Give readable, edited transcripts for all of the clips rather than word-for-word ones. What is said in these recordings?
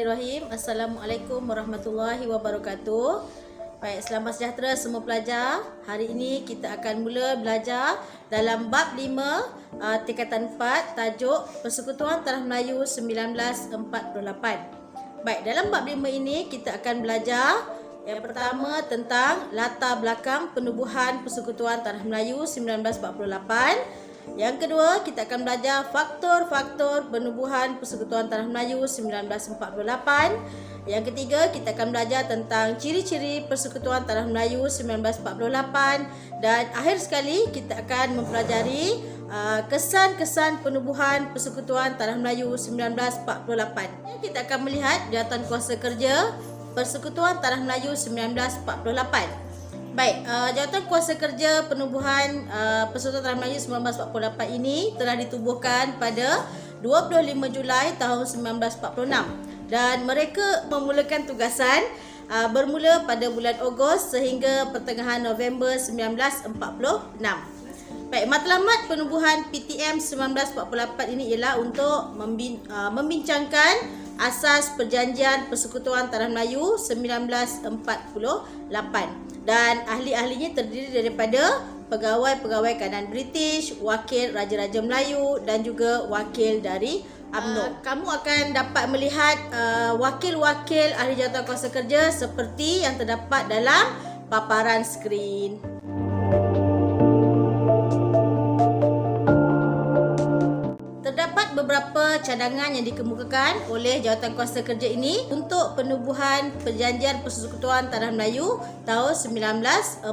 Bismillahirrahmanirrahim. Assalamualaikum warahmatullahi wabarakatuh. Baik, selamat sejahtera semua pelajar. Hari ini kita akan mula belajar dalam bab 5 tingkatan 4, tajuk Persekutuan Tanah Melayu 1948. Baik, dalam bab 5 ini kita akan belajar yang pertama tentang latar belakang penubuhan Persekutuan Tanah Melayu 1948. Yang kedua, kita akan belajar faktor-faktor penubuhan Persekutuan Tanah Melayu 1948. Yang ketiga, kita akan belajar tentang ciri-ciri Persekutuan Tanah Melayu 1948. Dan akhir sekali, kita akan mempelajari kesan-kesan penubuhan Persekutuan Tanah Melayu 1948. Kita akan melihat jawatan kuasa kerja Persekutuan Tanah Melayu 1948. Baik, jawatan kuasa kerja penubuhan Persekutuan Tanah Melayu 1948 ini telah ditubuhkan pada 25 Julai tahun 1946 dan mereka memulakan tugasan bermula pada bulan Ogos sehingga pertengahan November 1946. Baik, matlamat penubuhan PTM 1948 ini ialah untuk membincangkan asas perjanjian Persekutuan Tanah Melayu 1948 dan ahli-ahlinya terdiri daripada pegawai-pegawai kanan British, wakil Raja-Raja Melayu dan juga wakil dari UMNO. Kamu akan dapat melihat wakil-wakil ahli jawatan kuasa kerja seperti yang terdapat dalam paparan skrin. Terdapat beberapa cadangan yang dikemukakan oleh jawatan kuasa kerja ini untuk penubuhan Perjanjian Persekutuan Tanah Melayu tahun 1948.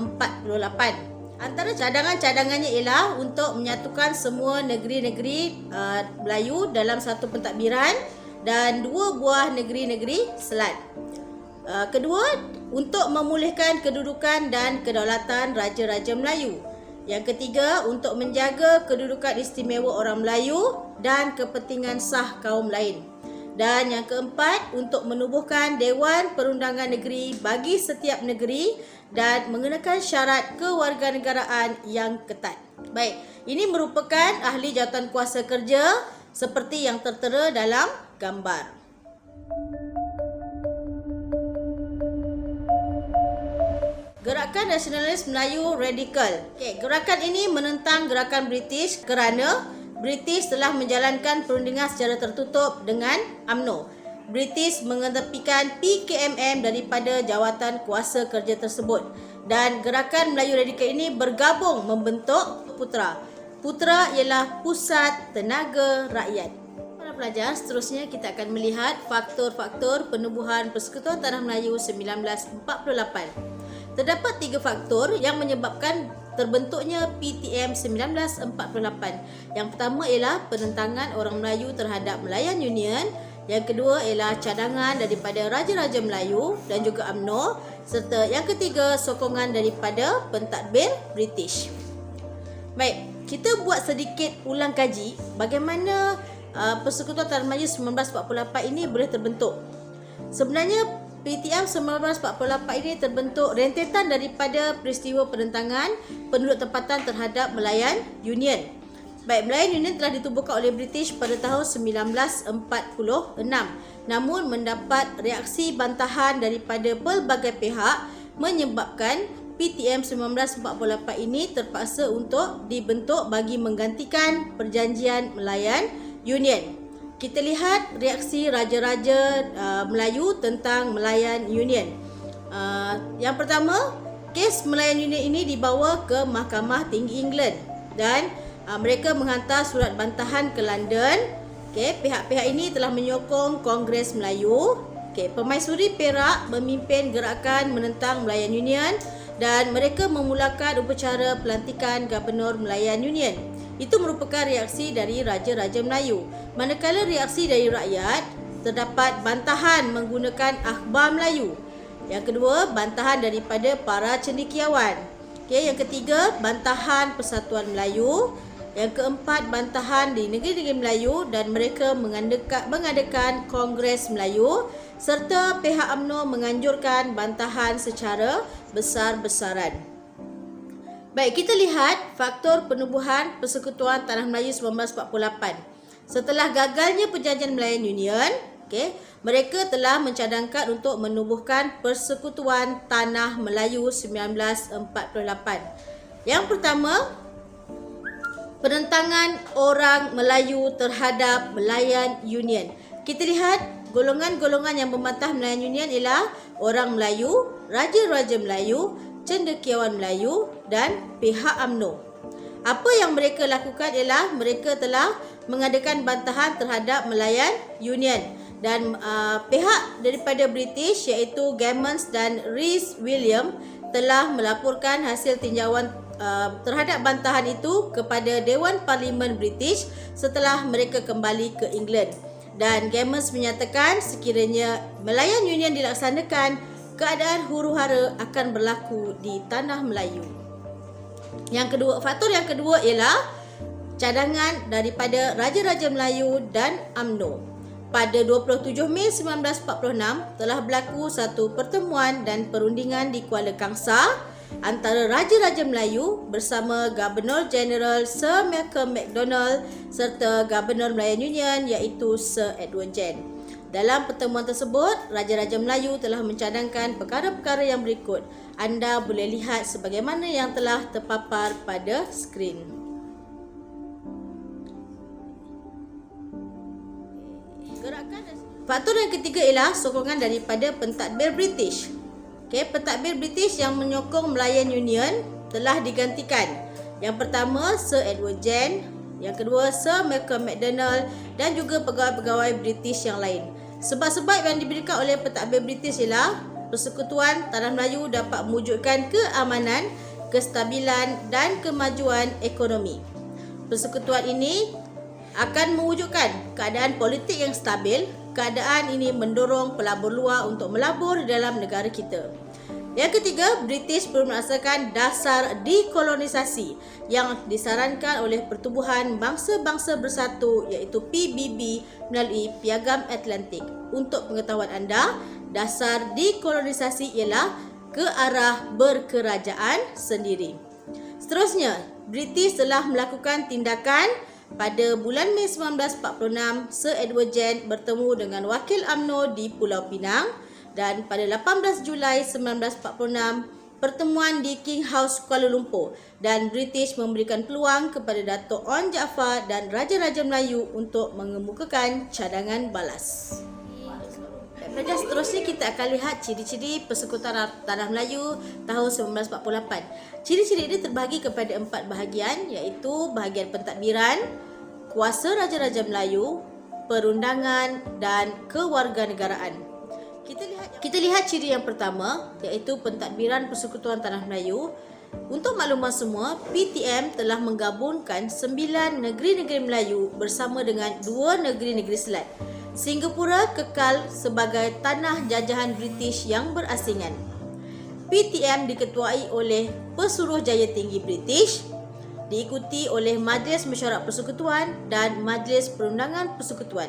Antara cadangan-cadangannya ialah untuk menyatukan semua negeri-negeri Melayu dalam satu pentadbiran dan 2 buah negeri-negeri selat. Kedua, untuk memulihkan kedudukan dan kedaulatan Raja-Raja Melayu. Yang ketiga, untuk menjaga kedudukan istimewa orang Melayu dan kepentingan sah kaum lain. Dan yang keempat, untuk menubuhkan Dewan Perundangan Negeri bagi setiap negeri dan mengenakan syarat kewarganegaraan yang ketat. Baik, ini merupakan ahli jawatan kuasa kerja seperti yang tertera dalam gambar. Gerakan Nasionalis Melayu Radikal. Gerakan ini menentang gerakan British kerana British telah menjalankan perundingan secara tertutup dengan UMNO. British mengetepikan PKMM daripada jawatan kuasa kerja tersebut dan gerakan Melayu Radikal ini bergabung membentuk PUTRA. PUTRA ialah Pusat Tenaga Rakyat. Para pelajar, seterusnya kita akan melihat faktor-faktor penubuhan Persekutuan Tanah Melayu 1948. Terdapat 3 faktor yang menyebabkan terbentuknya PTM 1948. Yang pertama ialah penentangan orang Melayu terhadap Melayan Union. Yang kedua ialah cadangan daripada Raja-Raja Melayu dan juga UMNO. Serta yang ketiga, sokongan daripada pentadbir British. Baik, kita buat sedikit ulang kaji bagaimana Persekutuan Tanah Melayu 1948 ini boleh terbentuk. Sebenarnya PTM 1948 ini terbentuk rentetan daripada peristiwa penentangan penduduk tempatan terhadap Melayan Union. Baik, Melayan Union telah ditubuhkan oleh British pada tahun 1946. Namun mendapat reaksi bantahan daripada pelbagai pihak menyebabkan PTM 1948 ini terpaksa untuk dibentuk bagi menggantikan Perjanjian Melayan Union. Kita lihat reaksi Raja-Raja Melayu tentang Melayan Union. Yang pertama, kes Melayan Union ini dibawa ke Mahkamah Tinggi England dan mereka menghantar surat bantahan ke London. Pihak-pihak ini telah menyokong Kongres Melayu. Permaisuri Perak memimpin gerakan menentang Melayan Union dan mereka memulakan upacara pelantikan Gubernur Melayan Union. Itu merupakan reaksi dari Raja-Raja Melayu. Manakala reaksi dari rakyat, terdapat bantahan menggunakan akhbar Melayu. Yang kedua, bantahan daripada para cendekiawan. Yang ketiga, bantahan Persatuan Melayu. Yang keempat, bantahan di negeri-negeri Melayu dan mereka mengadakan Kongres Melayu serta pihak UMNO menganjurkan bantahan secara besar-besaran. Baik, kita lihat faktor penubuhan Persekutuan Tanah Melayu 1948. Setelah gagalnya Perjanjian Melayan Union, Mereka telah mencadangkan untuk menubuhkan Persekutuan Tanah Melayu 1948. Yang pertama, penentangan orang Melayu terhadap Melayan Union. Kita lihat golongan-golongan yang membantah Melayan Union ialah orang Melayu, Raja-Raja Melayu, Cendekiawan Melayu dan pihak UMNO. Apa yang mereka lakukan ialah mereka telah mengadakan bantahan terhadap Melayan Union dan pihak daripada British iaitu Gammons dan Rhys William telah melaporkan hasil tinjauan terhadap bantahan itu kepada Dewan Parlimen British setelah mereka kembali ke England. Dan Gammons menyatakan sekiranya Melayan Union dilaksanakan, keadaan huru-hara akan berlaku di tanah Melayu. Faktor yang kedua ialah cadangan daripada Raja-Raja Melayu dan UMNO. Pada 27 Mei 1946 telah berlaku satu pertemuan dan perundingan di Kuala Kangsar antara Raja-Raja Melayu bersama Gubernur Jeneral Sir Malcolm Macdonald serta Gubernur Melayan Union iaitu Sir Edward Gen. Dalam pertemuan tersebut, Raja-Raja Melayu telah mencadangkan perkara-perkara yang berikut. Anda boleh lihat sebagaimana yang telah terpapar pada skrin. Faktor yang ketiga ialah sokongan daripada pentadbir British. Pentadbir British yang menyokong Melayan Union telah digantikan. Yang pertama, Sir Edward Gen. Yang kedua, Sir Malcolm Macdonald dan juga pegawai-pegawai British yang lain. Sebab-sebab yang diberikan oleh pentadbir British ialah Persekutuan Tanah Melayu dapat mewujudkan keamanan, kestabilan dan kemajuan ekonomi. Persekutuan ini akan mewujudkan keadaan politik yang stabil. Keadaan ini mendorong pelabur luar untuk melabur di dalam negara kita. Yang ketiga, British perlu melaksanakan dasar dekolonisasi yang disarankan oleh Pertubuhan Bangsa-Bangsa Bersatu iaitu PBB melalui Piagam Atlantik. Untuk pengetahuan anda, dasar dekolonisasi ialah ke arah berkerajaan sendiri. Seterusnya, British telah melakukan tindakan. Pada bulan Mei 1946, Sir Edward Gen bertemu dengan wakil UMNO di Pulau Pinang. Dan pada 18 Julai 1946, pertemuan di King House Kuala Lumpur dan British memberikan peluang kepada Dato' Onn Jaafar dan Raja-Raja Melayu untuk mengemukakan cadangan balas. Pada seterusnya kita akan lihat ciri-ciri Persekutuan Tanah Melayu tahun 1948. Ciri-ciri ini terbahagi kepada 4 bahagian iaitu bahagian pentadbiran, kuasa Raja-Raja Melayu, perundangan dan kewarganegaraan. Kita lihat ciri yang pertama iaitu pentadbiran Persekutuan Tanah Melayu. Untuk makluman semua, PTM telah menggabungkan 9 negeri-negeri Melayu bersama dengan 2 negeri-negeri Selat. Singapura kekal sebagai tanah jajahan British yang berasingan. PTM diketuai oleh Pesuruhjaya Tinggi British, diikuti oleh Majlis Mesyuarat Persekutuan dan Majlis Perundangan Persekutuan.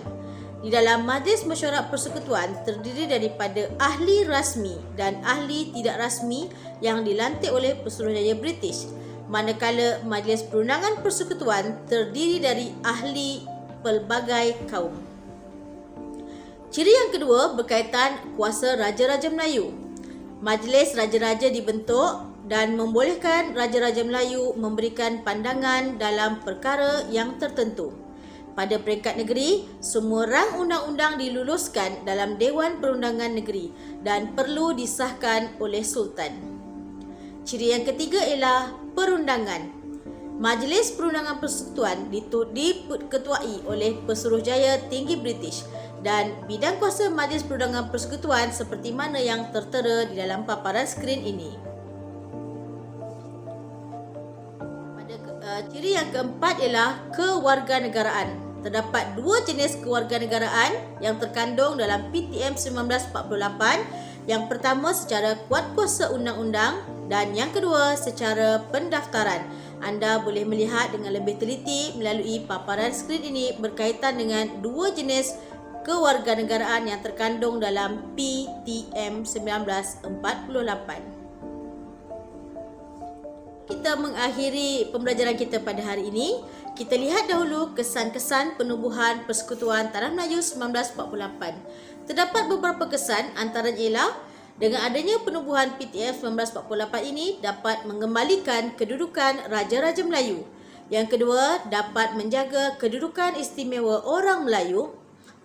Di dalam Majlis Mesyuarat Persekutuan terdiri daripada ahli rasmi dan ahli tidak rasmi yang dilantik oleh Pesuruhjaya British, manakala Majlis Perundangan Persekutuan terdiri dari ahli pelbagai kaum. Ciri yang kedua berkaitan kuasa Raja-Raja Melayu. Majlis Raja-Raja dibentuk dan membolehkan Raja-Raja Melayu memberikan pandangan dalam perkara yang tertentu. Pada peringkat negeri, semua rang undang-undang diluluskan dalam Dewan Perundangan Negeri dan perlu disahkan oleh Sultan. Ciri yang ketiga ialah perundangan. Majlis Perundangan Persekutuan diketuai oleh Pesuruhjaya Tinggi British dan bidang kuasa Majlis Perundangan Persekutuan seperti mana yang tertera di dalam paparan skrin ini. Ciri yang keempat ialah kewarganegaraan. Terdapat 2 jenis kewarganegaraan yang terkandung dalam PTM 1948. Yang pertama secara kuat kuasa undang-undang dan yang kedua secara pendaftaran. Anda boleh melihat dengan lebih teliti melalui paparan skrin ini berkaitan dengan 2 jenis kewarganegaraan yang terkandung dalam PTM 1948. Kita mengakhiri pembelajaran kita pada hari ini. Kita lihat dahulu kesan-kesan penubuhan Persekutuan Tanah Melayu 1948. Terdapat beberapa kesan, antaranya ialah dengan adanya penubuhan PTF 1948 ini dapat mengembalikan kedudukan Raja-Raja Melayu. Yang kedua, dapat menjaga kedudukan istimewa orang Melayu.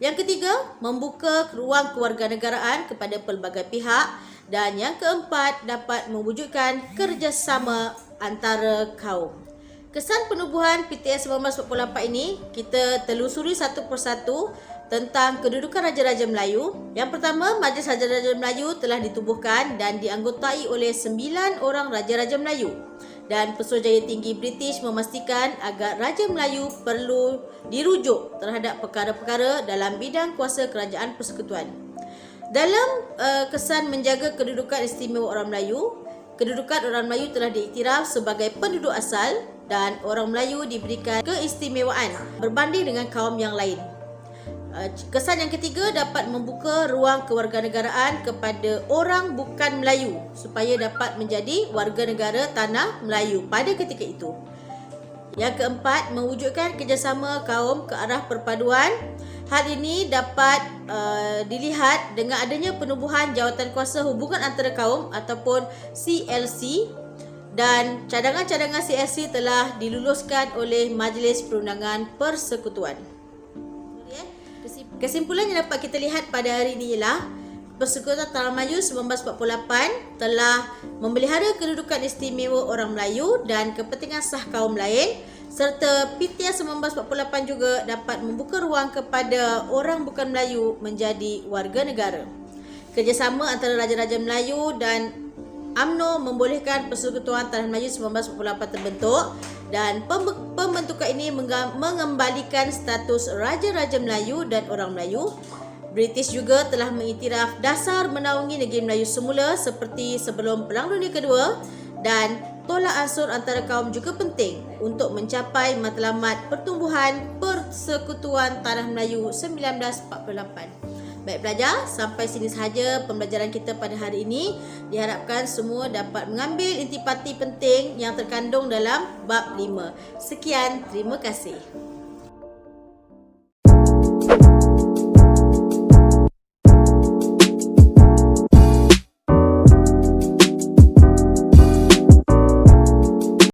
Yang ketiga, membuka ruang kewarganegaraan kepada pelbagai pihak. Dan yang keempat, dapat mewujudkan kerjasama antara kaum. Kesan penubuhan PTF 1948 ini, kita telusuri satu persatu tentang kedudukan Raja-Raja Melayu. Yang pertama, Majlis Raja-Raja Melayu telah ditubuhkan dan dianggotai oleh 9 orang Raja-Raja Melayu. Dan Pesuruhjaya Tinggi British memastikan agar Raja Melayu perlu dirujuk terhadap perkara-perkara dalam bidang kuasa kerajaan persekutuan. Dalam kesan menjaga kedudukan istimewa orang Melayu, kedudukan orang Melayu telah diiktiraf sebagai penduduk asal dan orang Melayu diberikan keistimewaan berbanding dengan kaum yang lain. Kesan yang ketiga, dapat membuka ruang kewarganegaraan kepada orang bukan Melayu supaya dapat menjadi warga negara tanah Melayu pada ketika itu. Yang keempat, mewujudkan kerjasama kaum ke arah perpaduan. Hal ini dapat dilihat dengan adanya penubuhan Jawatan Kuasa Hubungan Antara Kaum ataupun CLC, dan cadangan-cadangan CLC telah diluluskan oleh Majlis Perundangan Persekutuan. Kesimpulan yang dapat kita lihat pada hari ini ialah Persekutuan Tanah Melayu 1948 telah memelihara kedudukan istimewa orang Melayu dan kepentingan sah kaum lain, serta PTF 1948 juga dapat membuka ruang kepada orang bukan Melayu menjadi warga negara. Kerjasama antara Raja-Raja Melayu dan UMNO membolehkan Persekutuan Tanah Melayu 1948 terbentuk, dan pembentukan ini mengembalikan status Raja-Raja Melayu dan orang Melayu. British juga telah mengiktiraf dasar menaungi negeri Melayu semula seperti sebelum Perang Dunia Kedua, dan tolak ansur antara kaum juga penting untuk mencapai matlamat pertumbuhan Persekutuan Tanah Melayu 1948. Baik pelajar, sampai sini sahaja pembelajaran kita pada hari ini. Diharapkan semua dapat mengambil intipati penting yang terkandung dalam bab 5. Sekian, terima kasih.